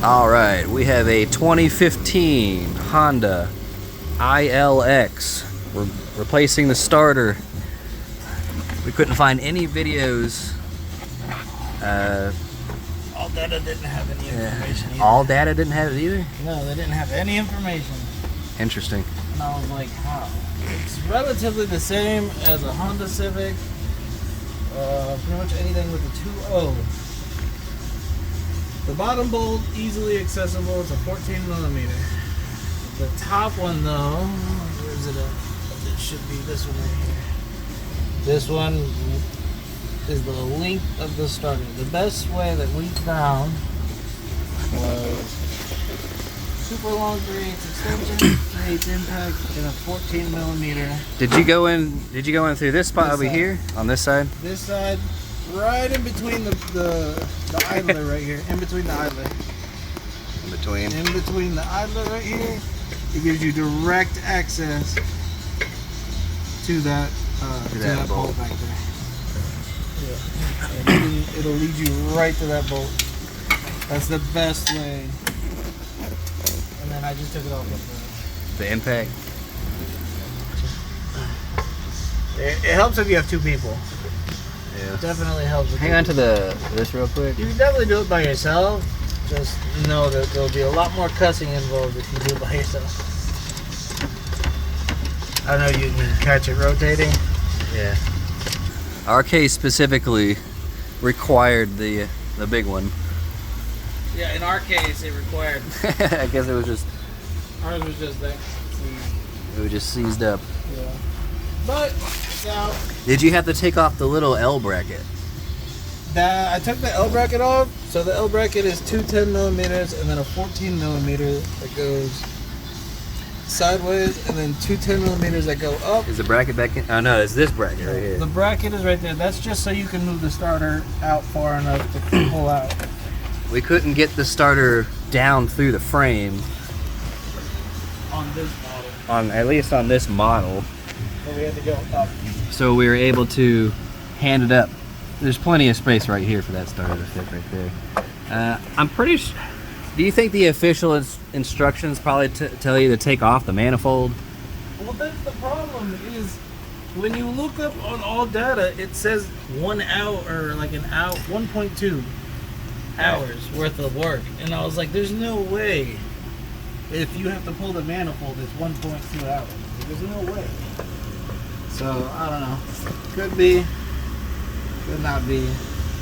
Alright, we have a 2015 Honda ILX. We're replacing the starter. We couldn't find any videos. All data didn't have any information either. All data didn't have it either? No, they didn't have any information. Interesting. And I was like, how? It's relatively the same as a Honda Civic. Pretty much anything with a 2.0. The bottom bolt, easily accessible. It's a 14 millimeter. The top one though, where is it at? It should be this one right here. This one is the length of the starter. The best way that we found was super long 3/8 extension, 3/8 impact, and a 14 millimeter. Did you go in through this spot over here? On this side? This side, right in between the idler right here. In between the idler. In between? In between the idler right here. It gives you direct access to that bolt back there. Yeah. And it'll lead you right to that bolt. That's the best way. And then I just took it off with The impact? it helps if you have two people. Yeah. It definitely helps. Hang on to this real quick. You can definitely do it by yourself. Just know that there'll be a lot more cussing involved if you do it by yourself. I know you can catch it rotating. Yeah. Our case specifically required the big one. Yeah, in our case it required. I guess it was just. Ours was just that. It was just seized up. Yeah. But it's out. Did you have to take off the little L bracket? I took the L bracket off. So the L bracket is two 10 millimeters and then a 14 millimeter that goes sideways, and then two 10 millimeters that go up. Is the bracket back in? Oh no, it's this bracket right here. The bracket is right there. That's just so you can move the starter out far enough to pull out. We couldn't get the starter down through the frame. On this model. At least on this model. So we had to go up. So we were able to hand it up. There's plenty of space right here for that starter to fit right there. I'm pretty sure. Do you think the official instructions probably tell you to take off the manifold? Well, that's the problem is when you look up on all data, it says 1 hour or like an hour, 1.2 hours worth of work. And I was like, there's no way if you have to pull the manifold, it's 1.2 hours. There's no way. So, I don't know. Could be. Could not be.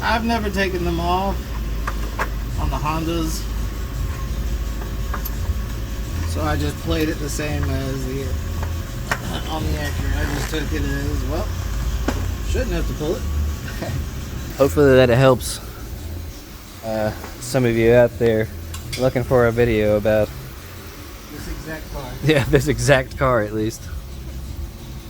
I've never taken them off on the Hondas. So I just played it the same as the on the Acura. I just took it as, well, shouldn't have to pull it. Hopefully that helps some of you out there looking for a video about This exact car. this exact car at least.